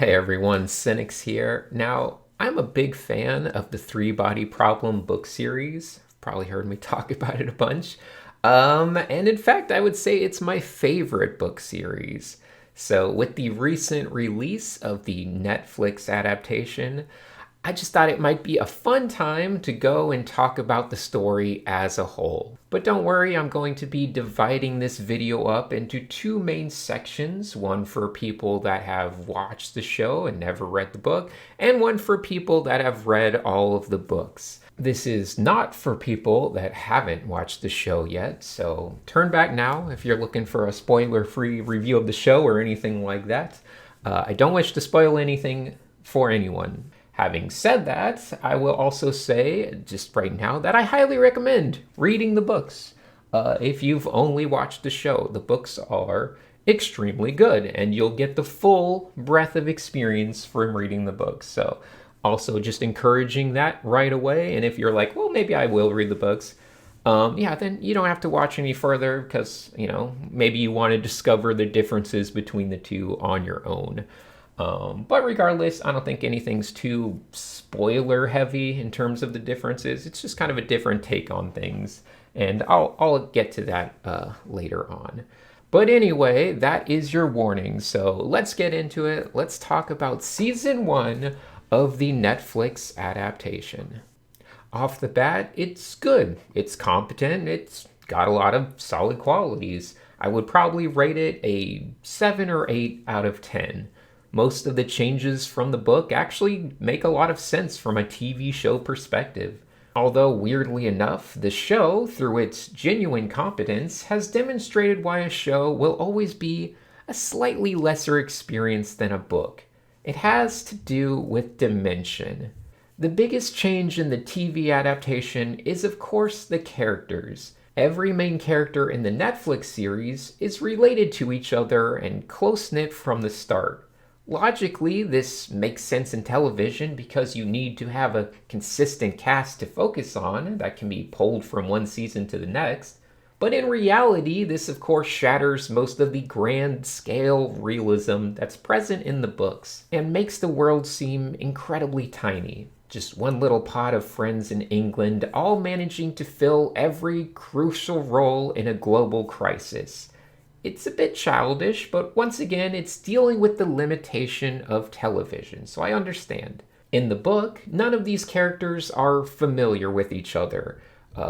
Hey everyone, Cynics here. Now, I'm a big fan of the Three Body Problem book series. Probably heard me talk about it a bunch. And in fact, I would say it's my favorite book series. So, with the recent release of the Netflix adaptation, I just thought it might be a fun time to go and talk about the story as a whole. But don't worry, I'm going to be dividing this video up into two main sections, one for people that have watched the show and never read the book, and one for people that have read all of the books. This is not for people that haven't watched the show yet, so turn back now if you're looking for a spoiler-free review of the show or anything like that. I don't wish to spoil anything for anyone. Having said that, I will also say, just right now, that I highly recommend reading the books. If you've only watched the show, the books are extremely good, and you'll get the full breadth of experience from reading the books. So, also just encouraging that right away. And if you're like, well, maybe I will read the books, then you don't have to watch any further because, maybe you want to discover the differences between the two on your own. But regardless, I don't think anything's too spoiler heavy in terms of the differences. It's just kind of a different take on things. And I'll get to that later on. But anyway, that is your warning. So let's get into it. Let's talk about season 1 of the Netflix adaptation. Off the bat, it's good. It's competent. It's got a lot of solid qualities. I would probably rate it a 7 or 8 out of 10. Most of the changes from the book actually make a lot of sense from a TV show perspective. Although, weirdly enough, the show, through its genuine competence, has demonstrated why a show will always be a slightly lesser experience than a book. It has to do with dimension. The biggest change in the TV adaptation is, of course, the characters. Every main character in the Netflix series is related to each other and close-knit from the start. Logically, this makes sense in television because you need to have a consistent cast to focus on that can be pulled from one season to the next. But in reality, this of course shatters most of the grand scale realism that's present in the books and makes the world seem incredibly tiny. Just one little pod of friends in England, all managing to fill every crucial role in a global crisis. It's a bit childish, but once again, it's dealing with the limitation of television, so I understand. In the book, none of these characters are familiar with each other.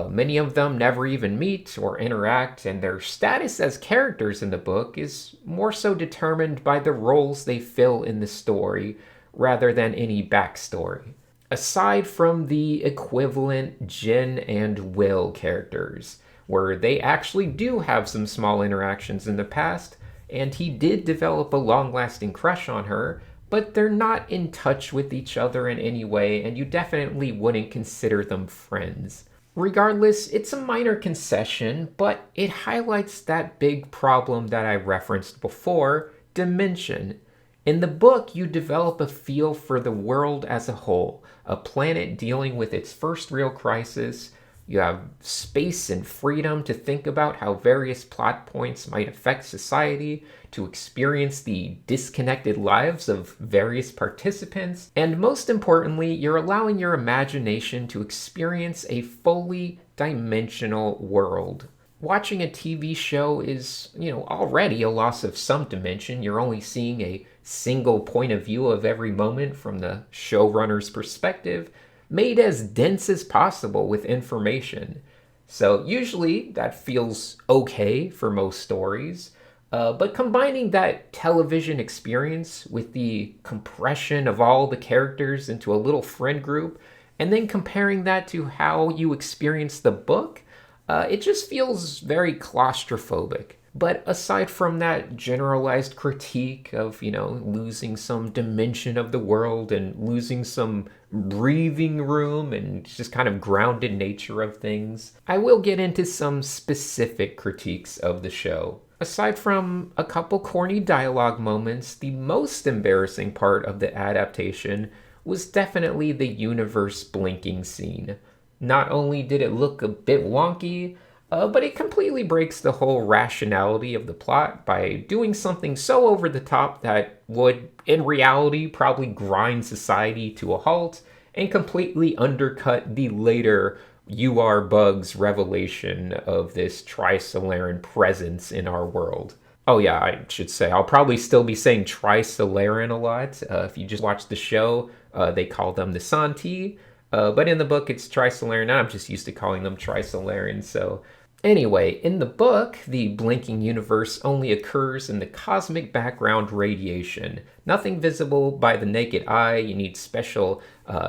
Many of them never even meet or interact, and their status as characters in the book is more so determined by the roles they fill in the story rather than any backstory. Aside from the equivalent Jin and Will characters, where they actually do have some small interactions in the past, and he did develop a long-lasting crush on her, but they're not in touch with each other in any way, and you definitely wouldn't consider them friends. Regardless, it's a minor concession, but it highlights that big problem that I referenced before, dimension. In the book, you develop a feel for the world as a whole, a planet dealing with its first real crisis. You have space and freedom to think about how various plot points might affect society, to experience the disconnected lives of various participants, and most importantly, you're allowing your imagination to experience a fully dimensional world. Watching a TV show is, already a loss of some dimension. You're only seeing a single point of view of every moment from the showrunner's perspective, made as dense as possible with information. So usually that feels okay for most stories, but combining that television experience with the compression of all the characters into a little friend group, and then comparing that to how you experience the book, it just feels very claustrophobic. But aside from that generalized critique of, losing some dimension of the world and losing some breathing room and just kind of grounded nature of things, I will get into some specific critiques of the show. Aside from a couple corny dialogue moments, the most embarrassing part of the adaptation was definitely the universe blinking scene. Not only did it look a bit wonky, But it completely breaks the whole rationality of the plot by doing something so over the top that would, in reality, probably grind society to a halt and completely undercut the later "you are bugs" revelation of this trisolaran presence in our world. Oh yeah, I should say I'll probably still be saying trisolaran a lot. If you just watch the show, they call them the Santi, but in the book it's trisolaran. And I'm just used to calling them trisolarans. So anyway, in the book, the blinking universe only occurs in the cosmic background radiation. Nothing visible by the naked eye. You need special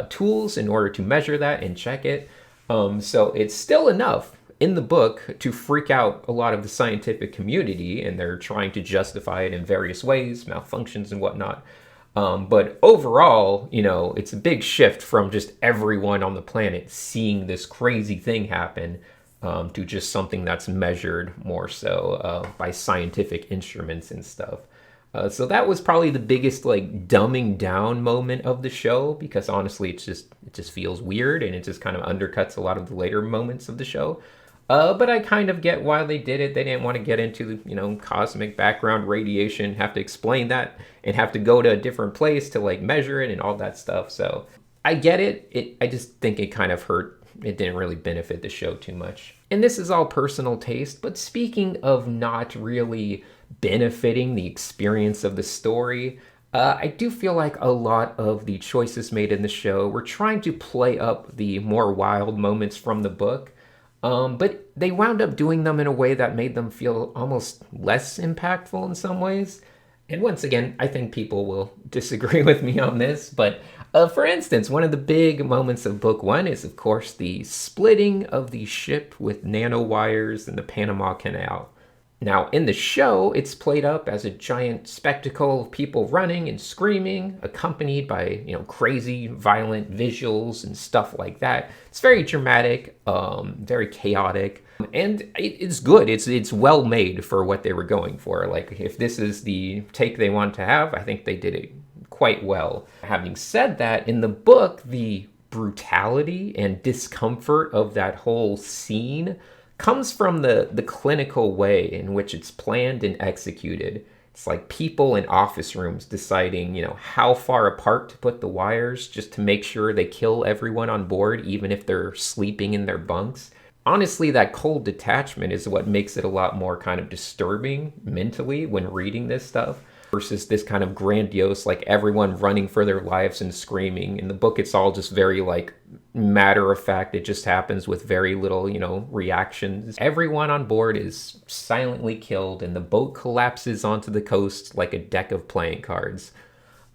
tools in order to measure that and check it. So it's still enough in the book to freak out a lot of the scientific community, and they're trying to justify it in various ways, malfunctions and whatnot. But overall, it's a big shift from just everyone on the planet seeing this crazy thing happen to just something that's measured more so by scientific instruments and stuff. So that was probably the biggest like dumbing down moment of the show, because honestly, it just feels weird and it just kind of undercuts a lot of the later moments of the show. But I kind of get why they did it. They didn't want to get into the cosmic background radiation, have to explain that, and have to go to a different place to like measure it and all that stuff. So I get it. I just think it kind of hurt. It didn't really benefit the show too much. And this is all personal taste, but speaking of not really benefiting the experience of the story, I do feel like a lot of the choices made in the show were trying to play up the more wild moments from the book. But they wound up doing them in a way that made them feel almost less impactful in some ways. And once again, I think people will disagree with me on this, but for instance, one of the big moments of book one is, of course, the splitting of the ship with nanowires in the Panama Canal. Now, in the show, it's played up as a giant spectacle of people running and screaming, accompanied by, crazy, violent visuals and stuff like that. It's very dramatic, very chaotic, and it's good. It's well made for what they were going for. Like, if this is the take they want to have, I think they did it quite well. Having said that, in the book, the brutality and discomfort of that whole scene comes from the clinical way in which it's planned and executed. It's like people in office rooms deciding, how far apart to put the wires just to make sure they kill everyone on board, even if they're sleeping in their bunks. Honestly, that cold detachment is what makes it a lot more kind of disturbing mentally when reading this stuff, versus this kind of grandiose, like everyone running for their lives and screaming. In the book, it's all just very like matter of fact. It just happens with very little, reactions. Everyone on board is silently killed and the boat collapses onto the coast like a deck of playing cards.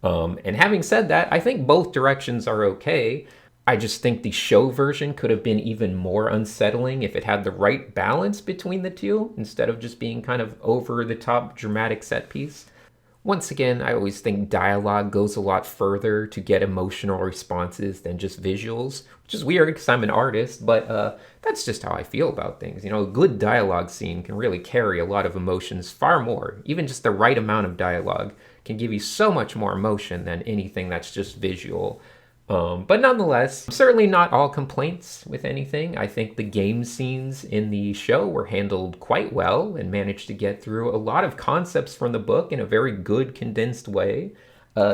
And having said that, I think both directions are okay. I just think the show version could have been even more unsettling if it had the right balance between the two, instead of just being kind of over the top dramatic set piece. Once again, I always think dialogue goes a lot further to get emotional responses than just visuals, which is weird because I'm an artist, but that's just how I feel about things. A good dialogue scene can really carry a lot of emotions far more. Even just the right amount of dialogue can give you so much more emotion than anything that's just visual. But nonetheless, certainly not all complaints with anything. I think the game scenes in the show were handled quite well and managed to get through a lot of concepts from the book in a very good condensed way.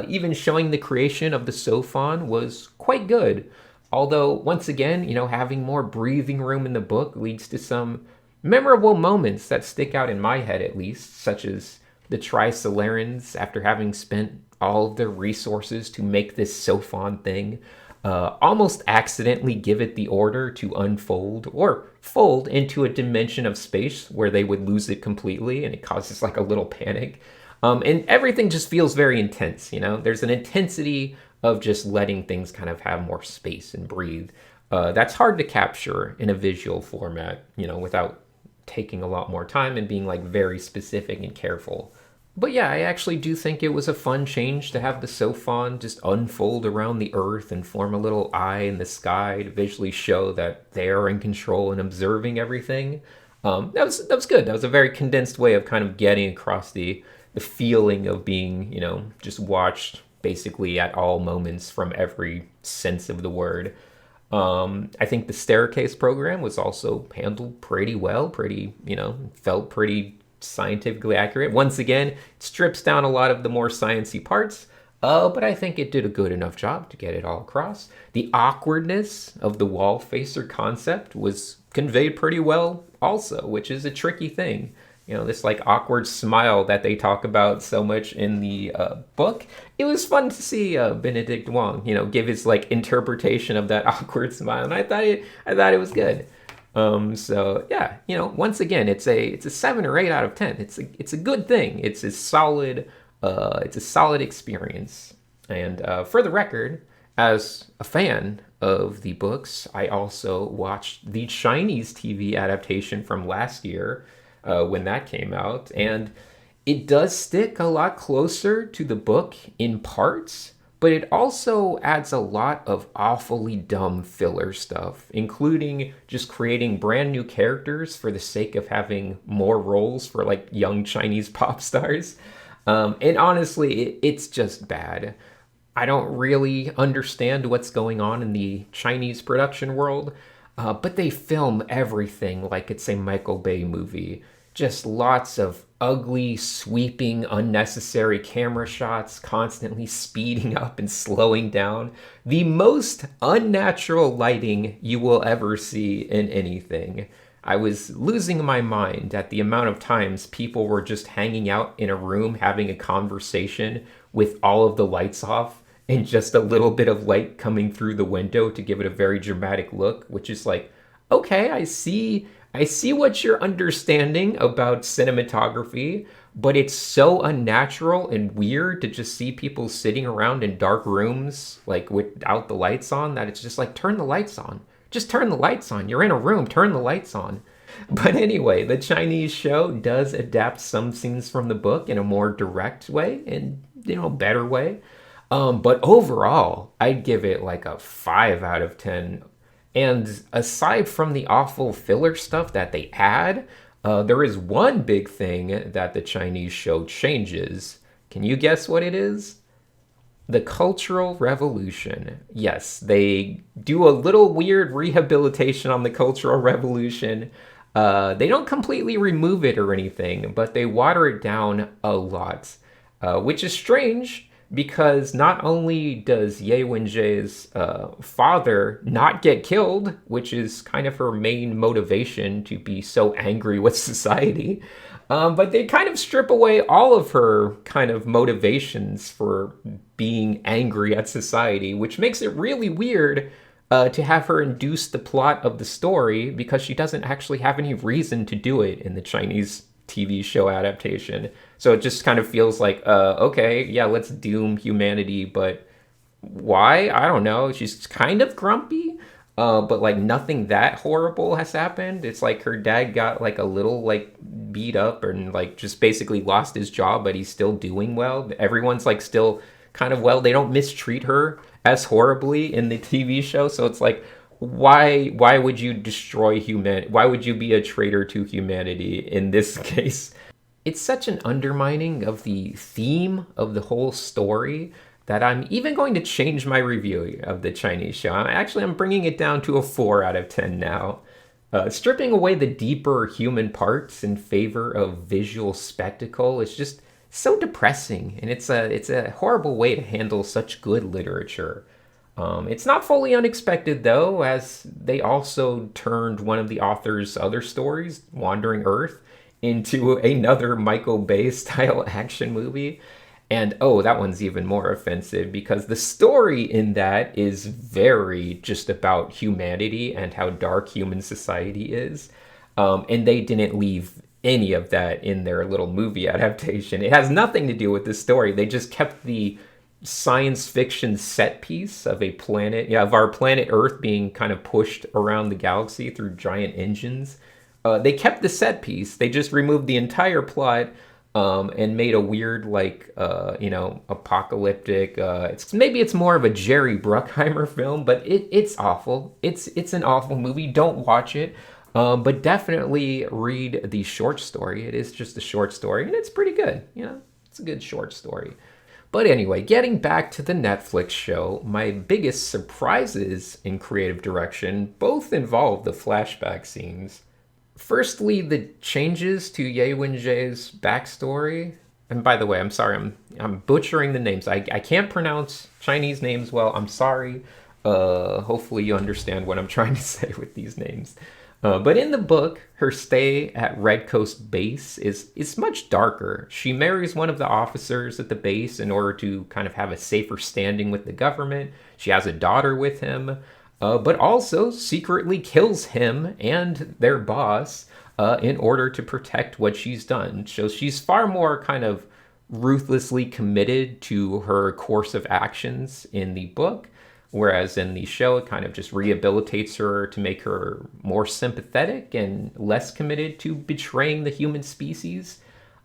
Even showing the creation of the Sophon was quite good. Although, once again, having more breathing room in the book leads to some memorable moments that stick out in my head at least, such as the Trisolarans, after having spent all of their resources to make this Sophon thing, almost accidentally give it the order to unfold or fold into a dimension of space where they would lose it completely, and it causes like a little panic. And everything just feels very intense, There's an intensity of just letting things kind of have more space and breathe. That's hard to capture in a visual format, without taking a lot more time and being like very specific and careful. But yeah, I actually do think it was a fun change to have the Sophon just unfold around the Earth and form a little eye in the sky to visually show that they are in control and observing everything. That was good. That was a very condensed way of kind of getting across the feeling of being, just watched basically at all moments from every sense of the word. I think the staircase program was also handled pretty well, pretty, felt pretty scientifically accurate. Once again, it strips down a lot of the more sciencey parts, but I think it did a good enough job to get it all across. The awkwardness of the wall facer concept was conveyed pretty well also, which is a tricky thing. This like awkward smile that they talk about so much in the book. It was fun to see Benedict Wong, give his like interpretation of that awkward smile, and I thought it was good. So yeah, once again, it's a 7 or 8 out of 10. It's a good thing. It's a solid experience. And for the record, as a fan of the books, I also watched the Chinese TV adaptation from last year when that came out, and it does stick a lot closer to the book in parts, but it also adds a lot of awfully dumb filler stuff, including just creating brand new characters for the sake of having more roles for like young Chinese pop stars. And honestly, it's just bad. I don't really understand what's going on in the Chinese production world, but they film everything like it's a Michael Bay movie. Just lots of ugly, sweeping, unnecessary camera shots, constantly speeding up and slowing down. The most unnatural lighting you will ever see in anything. I was losing my mind at the amount of times people were just hanging out in a room having a conversation with all of the lights off and just a little bit of light coming through the window to give it a very dramatic look, which is like, okay, I see what you're understanding about cinematography, but it's so unnatural and weird to just see people sitting around in dark rooms, like without the lights on, that it's just like, turn the lights on. Just turn the lights on. You're in a room, turn the lights on. But anyway, the Chinese show does adapt some scenes from the book in a more direct way and, better way. But overall, I'd give it like a 5 out of 10. And aside from the awful filler stuff that they add, there is one big thing that the Chinese show changes. Can you guess what it is? The Cultural Revolution. Yes, they do a little weird rehabilitation on the Cultural Revolution. They don't completely remove it or anything, but they water it down a lot, which is strange because not only does Ye Wenjie's father not get killed, which is kind of her main motivation to be so angry with society, but they kind of strip away all of her kind of motivations for being angry at society, which makes it really weird to have her induce the plot of the story because she doesn't actually have any reason to do it in the Chinese TV show adaptation. So it just kind of feels like, okay, yeah, let's doom humanity, but why? I don't know. She's kind of grumpy, but like nothing that horrible has happened. It's like her dad got like a little like beat up and like just basically lost his job, but he's still doing well. Everyone's like still kind of well. They don't mistreat her as horribly in the TV show. So it's like, why would you destroy humanity? Why would you be a traitor to humanity in this case? It's such an undermining of the theme of the whole story that I'm even going to change my review of the Chinese show. I'm bringing it down to a 4 out of 10 now. Stripping away the deeper human parts in favor of visual spectacle is just so depressing, and it's a horrible way to handle such good literature. It's not fully unexpected, though, as they also turned one of the author's other stories, Wandering Earth, into another Michael Bay-style action movie. And, that one's even more offensive because the story in that is very just about humanity and how dark human society is. And they didn't leave any of that in their little movie adaptation. It has nothing to do with the story. They just kept the science fiction set piece of of our planet Earth being kind of pushed around the galaxy through giant engines. They kept the set piece. They just removed the entire plot and made a weird, apocalyptic. It's more of a Jerry Bruckheimer film, but it's awful. It's an awful movie. Don't watch it. But definitely read the short story. It is just a short story, and it's pretty good. It's a good short story. But anyway, getting back to the Netflix show, my biggest surprises in creative direction both involve the flashback scenes. Firstly, the changes to Ye Wenjie's backstory. And by the way, I'm sorry, I'm butchering the names. I can't pronounce Chinese names well. I'm sorry. Hopefully you understand what I'm trying to say with these names. But in the book, her stay at Red Coast Base is much darker. She marries one of the officers at the base in order to kind of have a safer standing with the government. She has a daughter with him, but also secretly kills him and their boss in order to protect what she's done. So she's far more kind of ruthlessly committed to her course of actions in the book. Whereas in the show, it kind of just rehabilitates her to make her more sympathetic and less committed to betraying the human species.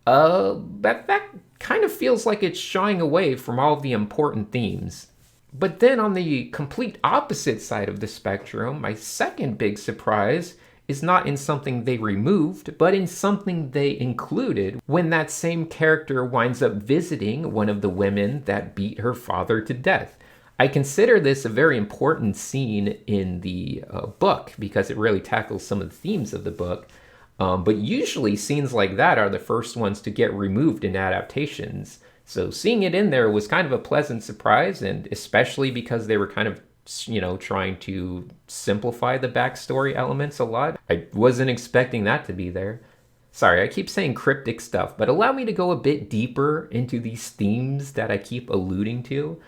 That kind of feels like it's shying away from all of the important themes. But then on the complete opposite side of the spectrum, my second big surprise is not in something they removed, but in something they included when that same character winds up visiting one of the women that beat her father to death. I consider this a very important scene in the book because it really tackles some of the themes of the book. But usually scenes like that are the first ones to get removed in adaptations. So seeing it in there was kind of a pleasant surprise, and especially because they were kind of, trying to simplify the backstory elements a lot. I wasn't expecting that to be there. Sorry, I keep saying cryptic stuff, but allow me to go a bit deeper into these themes that I keep alluding to.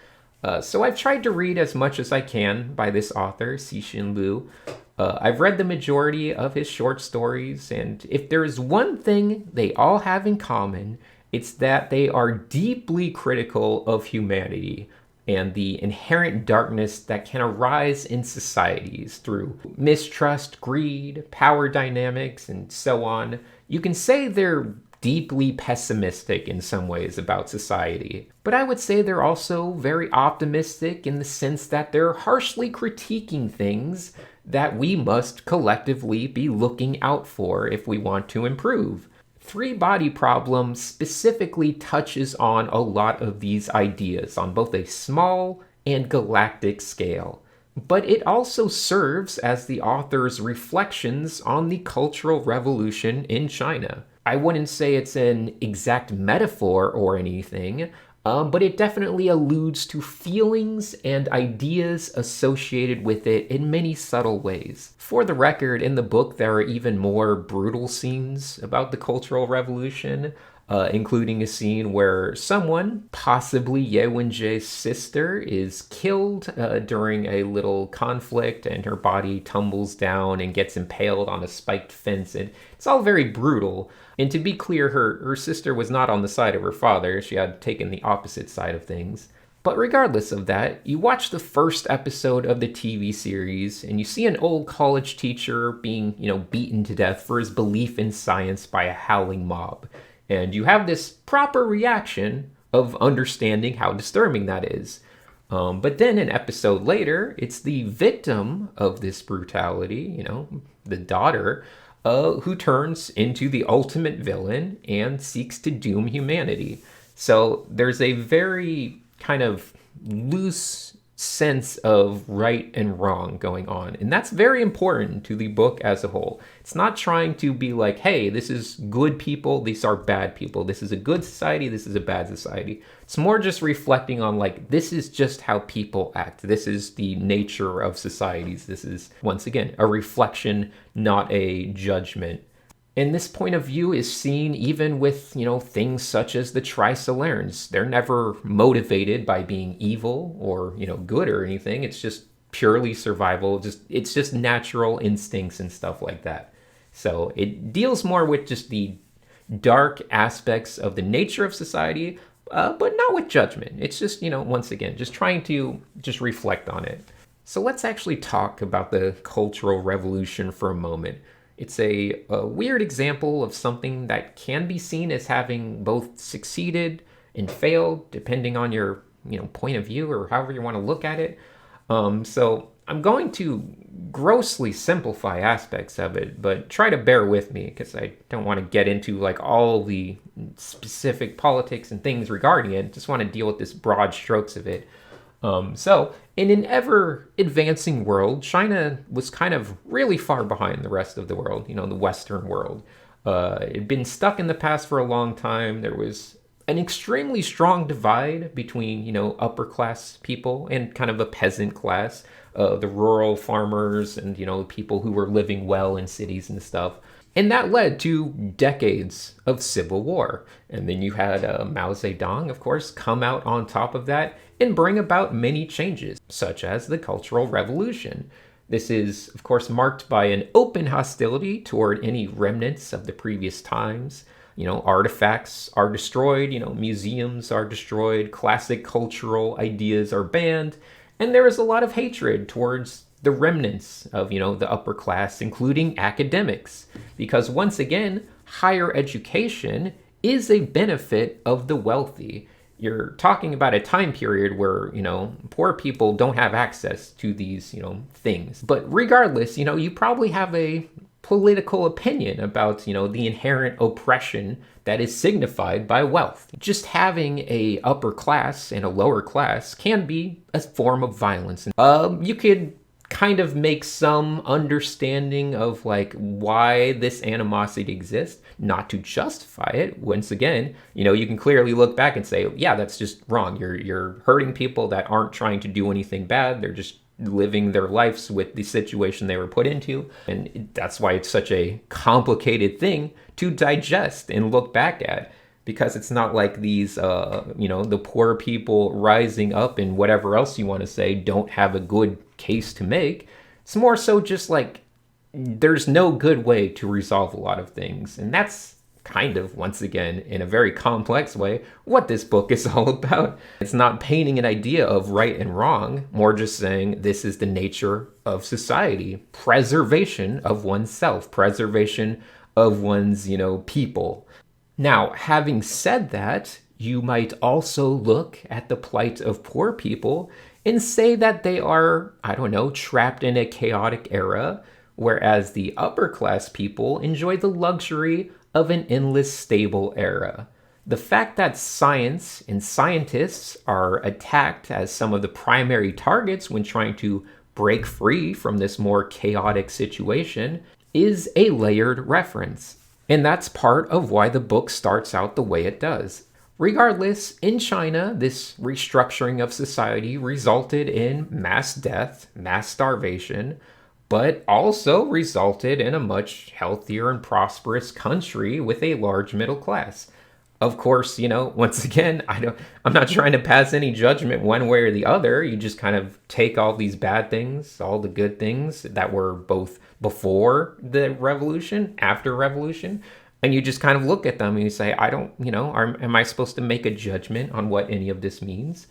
So I've tried to read as much as I can by this author, Cixin Liu. I've read the majority of his short stories, and if there is one thing they all have in common, it's that they are deeply critical of humanity and the inherent darkness that can arise in societies through mistrust, greed, power dynamics, and so on. You can say they're deeply pessimistic in some ways about society. But I would say they're also very optimistic in the sense that they're harshly critiquing things that we must collectively be looking out for if we want to improve. Three Body Problem specifically touches on a lot of these ideas on both a small and galactic scale. But it also serves as the author's reflections on the Cultural Revolution in China. I wouldn't say it's an exact metaphor or anything, but it definitely alludes to feelings and ideas associated with it in many subtle ways. For the record, in the book, there are even more brutal scenes about the Cultural Revolution, including a scene where someone, possibly Ye Wenjie's sister, is killed during a little conflict, and her body tumbles down and gets impaled on a spiked fence, and it's all very brutal. And to be clear, her sister was not on the side of her father. She had taken the opposite side of things. But regardless of that, you watch the first episode of the TV series and you see an old college teacher being, beaten to death for his belief in science by a howling mob. And you have this proper reaction of understanding how disturbing that is. But then an episode later, it's the victim of this brutality, the daughter, who turns into the ultimate villain and seeks to doom humanity. So there's a very kind of loose sense of right and wrong going on. And that's very important to the book as a whole. It's not trying to be like, hey, this is good people, these are bad people. This is a good society, this is a bad society. It's more just reflecting on this is just how people act. This is the nature of societies. This is, once again, a reflection, not a judgment. And this point of view is seen even with, things such as the trisolarans. They're never motivated by being evil or, good or anything. It's just purely survival. It's just natural instincts and stuff like that. So it deals more with just the dark aspects of the nature of society, but not with judgment. It's just, once again, just trying to just reflect on it. So let's actually talk about the Cultural Revolution for a moment. It's a weird example of something that can be seen as having both succeeded and failed, depending on your point of view or however you want to look at it. So I'm going to grossly simplify aspects of it, but try to bear with me because I don't want to get into like all the specific politics and things regarding it. Just want to deal with this broad strokes of it. So, in an ever advancing world, China was kind of really far behind the rest of the world, the Western world. It'd been stuck in the past for a long time. There was an extremely strong divide between, upper class people and kind of a peasant class, the rural farmers and, people who were living well in cities and stuff. And that led to decades of civil war. And then you had Mao Zedong, of course, come out on top of that and bring about many changes, such as the Cultural Revolution. This is, of course, marked by an open hostility toward any remnants of the previous times. Artifacts are destroyed, museums are destroyed, classic cultural ideas are banned, and there is a lot of hatred towards the remnants of, the upper class, including academics. Because once again, higher education is a benefit of the wealthy. You're talking about a time period where, poor people don't have access to these, things. But regardless, you probably have a political opinion about, the inherent oppression that is signified by wealth. Just having a upper class and a lower class can be a form of violence. You could kind of make some understanding of like why this animosity exists, not to justify it. Once again, you can clearly look back and say, yeah, that's just wrong. You're hurting people that aren't trying to do anything bad. They're just living their lives with the situation they were put into. And that's why it's such a complicated thing to digest and look back at. Because it's not like these, the poor people rising up and whatever else you want to say don't have a good case to make. It's more so just like there's no good way to resolve a lot of things. And that's kind of, once again, in a very complex way, what this book is all about. It's not painting an idea of right and wrong, more just saying this is the nature of society. Preservation of oneself, preservation of one's, people. Now, having said that, you might also look at the plight of poor people and say that they are, trapped in a chaotic era, whereas the upper class people enjoy the luxury of an endless stable era. The fact that science and scientists are attacked as some of the primary targets when trying to break free from this more chaotic situation is a layered reference. And that's part of why the book starts out the way it does. Regardless, in China, this restructuring of society resulted in mass death, mass starvation, but also resulted in a much healthier and prosperous country with a large middle class. Of course, once again, I'm not trying to pass any judgment one way or the other. You just kind of take all these bad things, all the good things that were both before the revolution, after revolution, and you just kind of look at them and you say, am I supposed to make a judgment on what any of this means?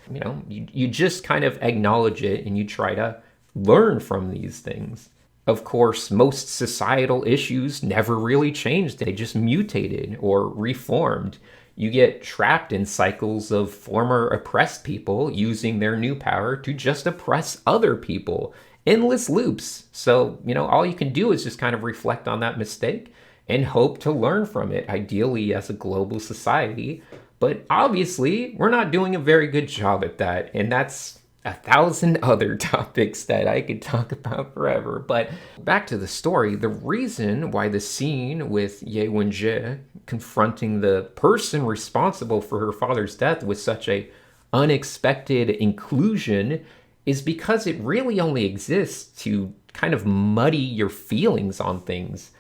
You just kind of acknowledge it and you try to learn from these things. Of course, most societal issues never really changed. They just mutated or reformed. You get trapped in cycles of former oppressed people using their new power to just oppress other people. Endless loops. So, all you can do is just kind of reflect on that mistake and hope to learn from it, ideally as a global society. But obviously, we're not doing a very good job at that. And that's 1,000 other topics that I could talk about forever. But back to the story, the reason why the scene with Ye Wenjie confronting the person responsible for her father's death was such a unexpected inclusion is because it really only exists to kind of muddy your feelings on things.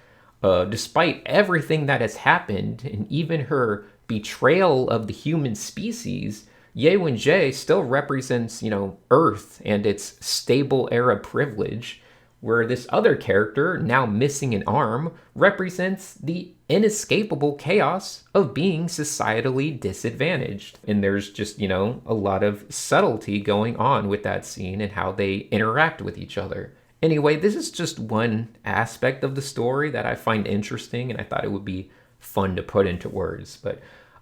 Despite everything that has happened and even her betrayal of the human species, Ye Wenjie still represents, Earth and its stable era privilege, where this other character, now missing an arm, represents the inescapable chaos of being societally disadvantaged. And there's just, a lot of subtlety going on with that scene and how they interact with each other. Anyway, this is just one aspect of the story that I find interesting, and I thought it would be fun to put into words. But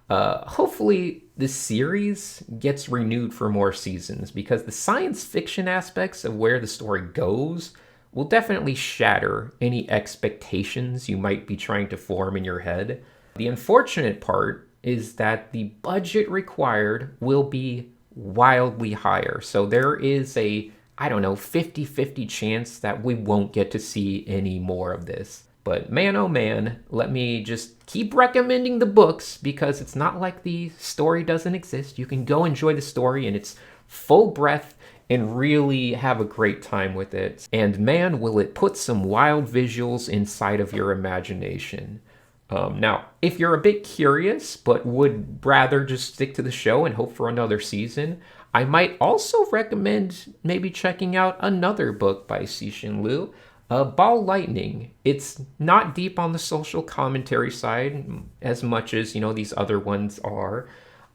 hopefully the series gets renewed for more seasons because the science fiction aspects of where the story goes will definitely shatter any expectations you might be trying to form in your head. The unfortunate part is that the budget required will be wildly higher. So there is a, I don't know, 50-50 chance that we won't get to see any more of this. But man, oh man, let me just keep recommending the books because it's not like the story doesn't exist. You can go enjoy the story in its full breadth and really have a great time with it. And man, will it put some wild visuals inside of your imagination. Now, if you're a bit curious but would rather just stick to the show and hope for another season, I might also recommend maybe checking out another book by Cixin Liu, Ball Lightning. It's not deep on the social commentary side as much as, these other ones are.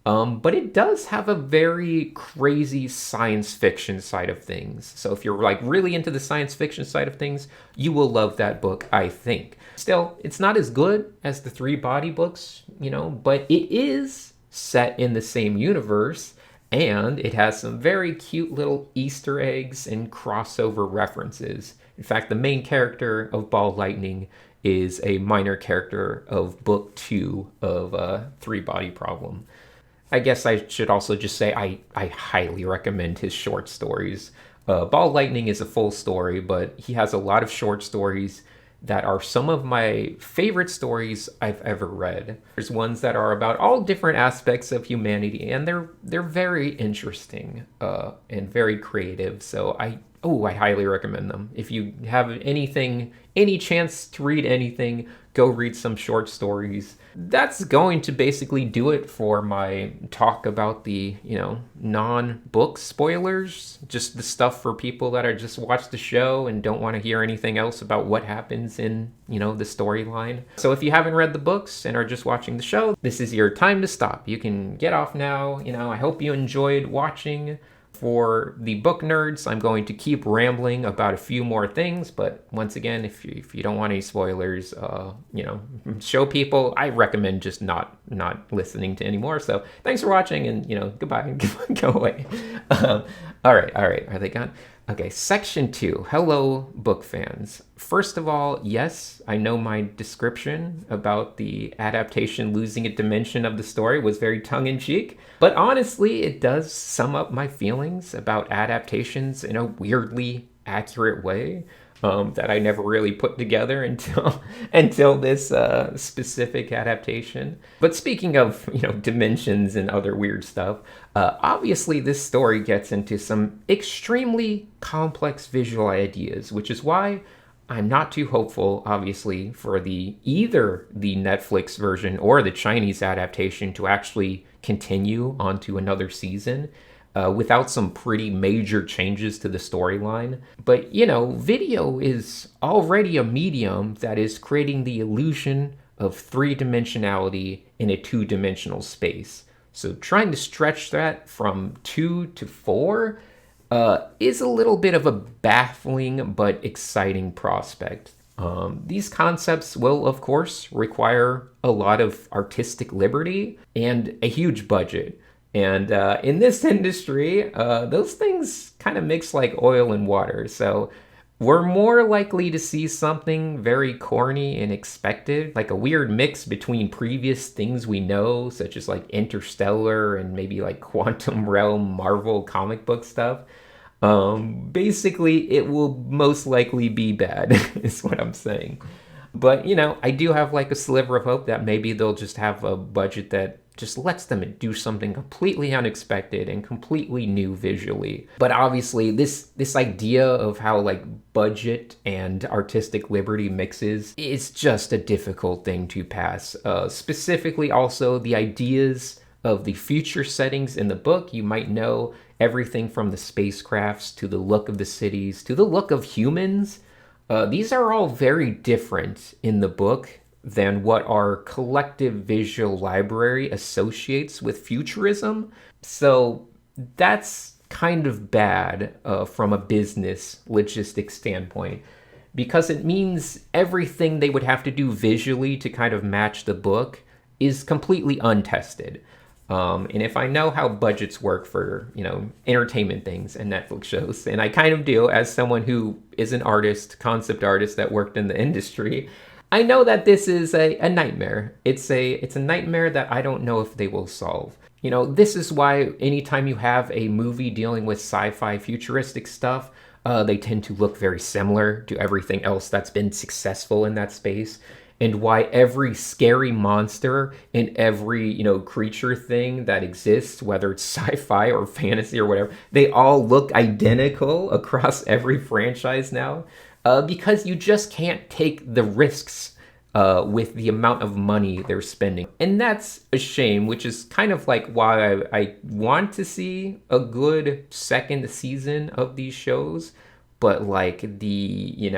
But it does have a very crazy science fiction side of things. So if you're like really into the science fiction side of things, you will love that book, I think. Still, it's not as good as the Three Body books, but it is set in the same universe, and it has some very cute little Easter eggs and crossover references. In fact, the main character of Ball Lightning is a minor character of book 2 of Three Body Problem. I guess I should also just say I highly recommend his short stories. Ball Lightning is a full story, but he has a lot of short stories that are some of my favorite stories I've ever read. There's ones that are about all different aspects of humanity, and they're very interesting and very creative. So I highly recommend them. If you have any chance to read anything, go read some short stories. That's going to basically do it for my talk about the, non-book spoilers, just the stuff for people that are just watch the show and don't want to hear anything else about what happens in, the storyline. So if you haven't read the books and are just watching the show, this is your time to stop. You can get off now. I hope you enjoyed watching. For the book nerds, I'm going to keep rambling about a few more things, but once again, if you don't want any spoilers, show people, I recommend just not listening to anymore. So thanks for watching, and goodbye, go away. All right, are they gone? Okay, section 2. Hello, book fans. First of all, yes, I know my description about the adaptation losing a dimension of the story was very tongue-in-cheek, but honestly, it does sum up my feelings about adaptations in a weirdly accurate way that I never really put together until this specific adaptation. But speaking of, dimensions and other weird stuff, obviously this story gets into some extremely complex visual ideas, which is why I'm not too hopeful, obviously, for either the Netflix version or the Chinese adaptation to actually continue onto another season. Without some pretty major changes to the storyline. But, video is already a medium that is creating the illusion of three-dimensionality in a two-dimensional space. So trying to stretch that from 2 to 4 is a little bit of a baffling but exciting prospect. These concepts will, of course, require a lot of artistic liberty and a huge budget. And in this industry, those things kind of mix like oil and water. So we're more likely to see something very corny and expected, like a weird mix between previous things we know, such as like Interstellar and maybe like Quantum Realm Marvel comic book stuff. Basically, it will most likely be bad, is what I'm saying. But, I do have like a sliver of hope that maybe they'll just have a budget that just lets them do something completely unexpected and completely new visually. But obviously, this idea of how like budget and artistic liberty mixes is just a difficult thing to pass. Specifically, also the ideas of the future settings in the book. You might know everything from the spacecrafts to the look of the cities to the look of humans. These are all very different in the book than what our collective visual library associates with futurism. So that's kind of bad from a business logistics standpoint, because it means everything they would have to do visually to kind of match the book is completely untested. And if I know how budgets work for, entertainment things and Netflix shows, and I kind of do as someone who is an artist, concept artist that worked in the industry, I know that this is a nightmare. It's a nightmare that I don't know if they will solve. This is why anytime you have a movie dealing with sci-fi futuristic stuff, they tend to look very similar to everything else that's been successful in that space. And why every scary monster and every, creature thing that exists, whether it's sci-fi or fantasy or whatever, they all look identical across every franchise now. Because you just can't take the risks with the amount of money they're spending. And that's a shame, which is kind of like why I want to see a good second season of these shows. But like the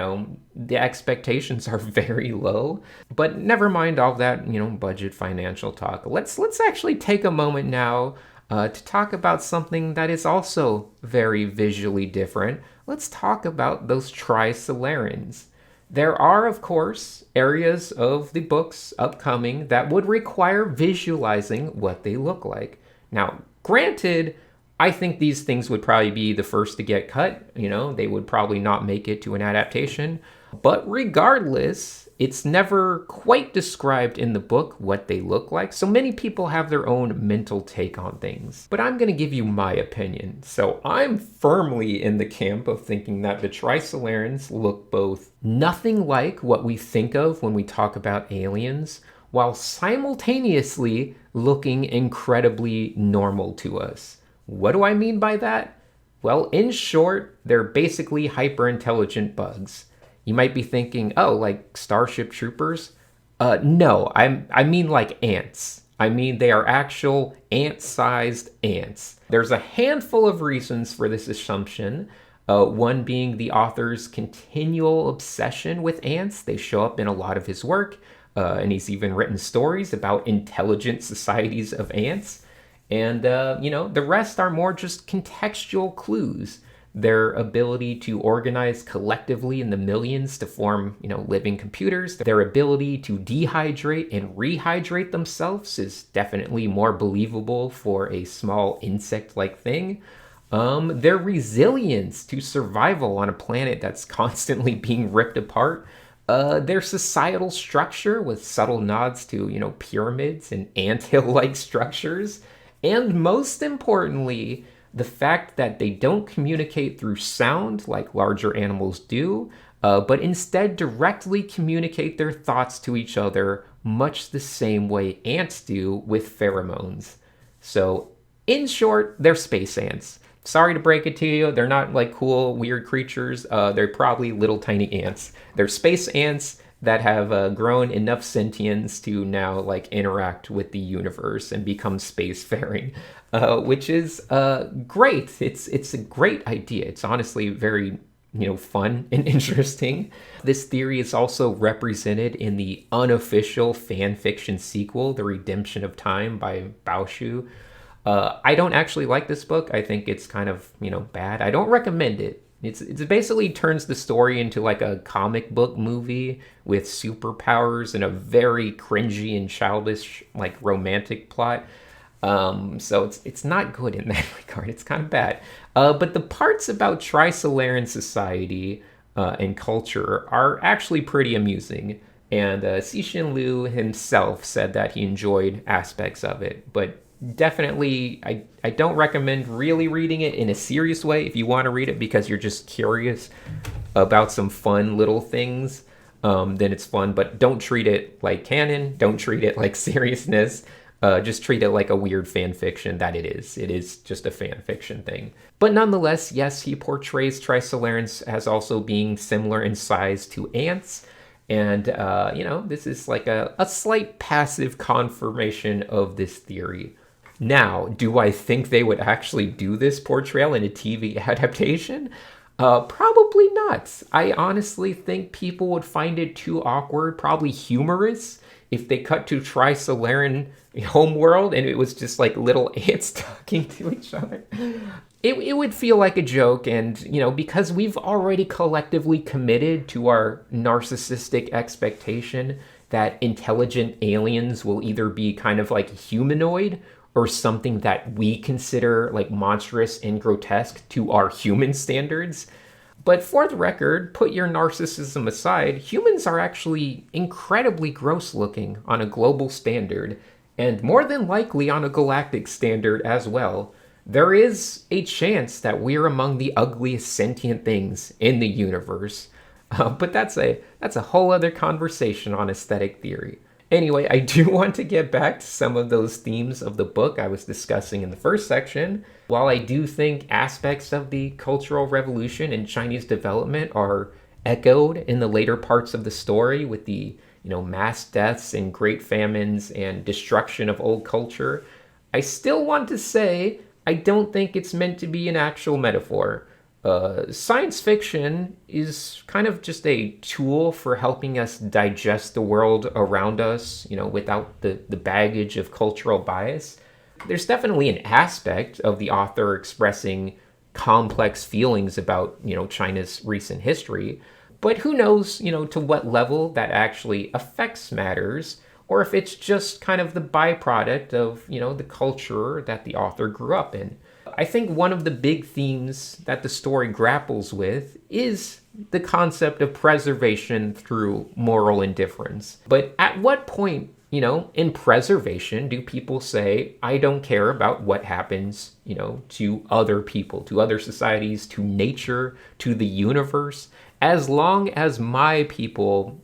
expectations are very low. But never mind all that, budget financial talk. Let's actually take a moment now to talk about something that is also very visually different. Let's talk about those trisolarans. There are, of course, areas of the books upcoming that would require visualizing what they look like. Now, granted, I think these things would probably be the first to get cut. They would probably not make it to an adaptation. But regardless, it's never quite described in the book what they look like. So many people have their own mental take on things. But I'm going to give you my opinion. So I'm firmly in the camp of thinking that the trisolarans look both nothing like what we think of when we talk about aliens, while simultaneously looking incredibly normal to us. What do I mean by that? Well, in short, they're basically hyper-intelligent bugs. You might be thinking, oh, like Starship Troopers? No, I mean like ants. I mean they are actual ant-sized ants. There's a handful of reasons for this assumption. One being the author's continual obsession with ants. They show up in a lot of his work, and he's even written stories about intelligent societies of ants. And, the rest are more just contextual clues. Their ability to organize collectively in the millions to form, living computers. Their ability to dehydrate and rehydrate themselves is definitely more believable for a small insect-like thing. Their resilience to survival on a planet that's constantly being ripped apart. Their societal structure with subtle nods to, pyramids and anthill-like structures. And most importantly, the fact that they don't communicate through sound like larger animals do, but instead directly communicate their thoughts to each other much the same way ants do with pheromones. So, in short, they're space ants. Sorry to break it to you, they're not like cool, weird creatures. They're probably little tiny ants. They're space ants that have grown enough sentience to now like interact with the universe and become spacefaring, which is great. It's a great idea. It's honestly very fun and interesting. This theory is also represented in the unofficial fan fiction sequel, The Redemption of Time by Baoshu. I don't actually like this book. I think it's kind of bad. I don't recommend it. It basically turns the story into like a comic book movie with superpowers and a very cringy and childish like romantic plot. So it's not good in that regard. It's kind of bad. But the parts about Trisolaran society and culture are actually pretty amusing. And Cixin Liu himself said that he enjoyed aspects of it, but definitely I don't recommend really reading it in a serious way. If you want to read it because you're just curious about some fun little things, then it's fun, but don't treat it like canon. Don't treat it like seriousness. Just treat it like a weird fan fiction that it is. It is just a fan fiction thing. But nonetheless, yes, he portrays Trisolarans as also being similar in size to ants. And, this is like a slight passive confirmation of this theory. Now, do I think they would actually do this portrayal in a TV adaptation? Probably not. I honestly think people would find it too awkward, probably humorous, if they cut to Trisolaran homeworld and it was just like little ants talking to each other. It would feel like a joke, and, because we've already collectively committed to our narcissistic expectation that intelligent aliens will either be kind of like humanoid or something that we consider like monstrous and grotesque to our human standards. But for the record, put your narcissism aside, humans are actually incredibly gross looking on a global standard, and more than likely on a galactic standard as well. There is a chance that we're among the ugliest sentient things in the universe. But that's a whole other conversation on aesthetic theory. Anyway, I do want to get back to some of those themes of the book I was discussing in the first section. While I do think aspects of the Cultural Revolution and Chinese development are echoed in the later parts of the story with the, mass deaths and great famines and destruction of old culture, I still want to say I don't think it's meant to be an actual metaphor. Science fiction is kind of just a tool for helping us digest the world around us, without the baggage of cultural bias. There's definitely an aspect of the author expressing complex feelings about, China's recent history, but who knows, to what level that actually affects matters, or if it's just kind of the byproduct of, the culture that the author grew up in. I think one of the big themes that the story grapples with is the concept of preservation through moral indifference. But at what point, in preservation, do people say, I don't care about what happens, to other people, to other societies, to nature, to the universe, as long as my people,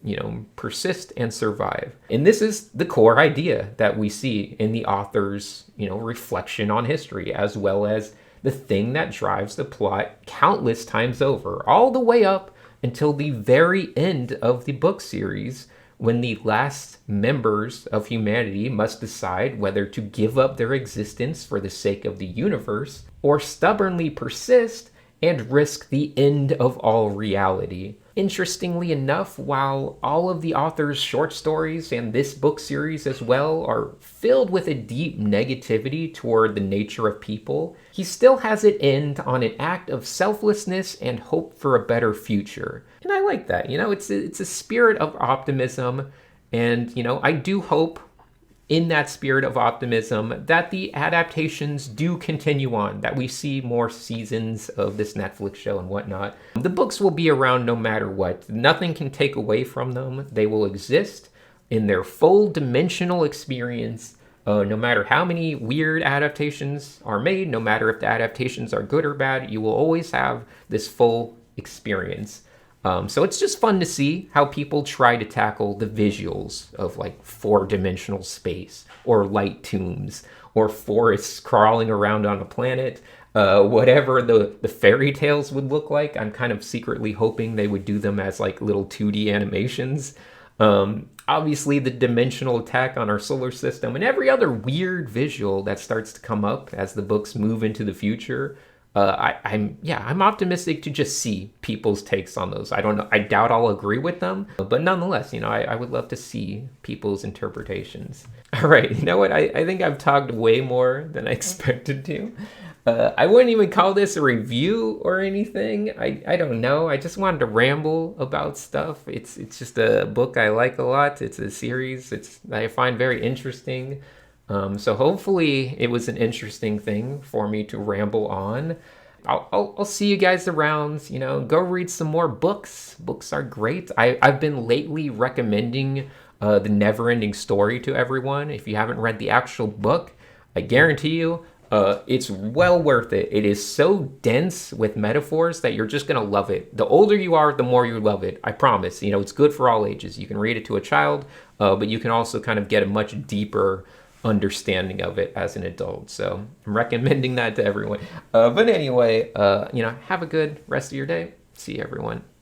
persist and survive? And this is the core idea that we see in the author's, reflection on history, as well as the thing that drives the plot countless times over, all the way up until the very end of the book series, when the last members of humanity must decide whether to give up their existence for the sake of the universe or stubbornly persist and risk the end of all reality. Interestingly enough, while all of the author's short stories and this book series as well are filled with a deep negativity toward the nature of people, he still has it end on an act of selflessness and hope for a better future. And I like that. It's a spirit of optimism, and I do hope in that spirit of optimism that the adaptations do continue on, that we see more seasons of this Netflix show and whatnot. The books will be around no matter what. Nothing can take away from them. They will exist in their full dimensional experience, no matter how many weird adaptations are made, no matter if the adaptations are good or bad, you will always have this full experience. So it's just fun to see how people try to tackle the visuals of like 4-dimensional space or light tombs or forests crawling around on a planet, whatever the fairy tales would look like. I'm kind of secretly hoping they would do them as like little 2D animations. Obviously the dimensional attack on our solar system and every other weird visual that starts to come up as the books move into the future. I'm optimistic to just see people's takes on those. I don't know. I doubt I'll agree with them, but nonetheless, I would love to see people's interpretations. All right, you know what? I think I've talked way more than I expected to. I wouldn't even call this a review or anything. I don't know. I just wanted to ramble about stuff. It's just a book I like a lot. It's a series. I find very interesting. So hopefully it was an interesting thing for me to ramble on. I'll see you guys around, go read some more books. Books are great. I've been lately recommending The Never-Ending Story to everyone. If you haven't read the actual book, I guarantee you it's well worth it. It is so dense with metaphors that you're just going to love it. The older you are, the more you love it. I promise. It's good for all ages. You can read it to a child, but you can also kind of get a much deeper understanding of it as an adult. So I'm recommending that to everyone. But anyway, have a good rest of your day. See you, everyone.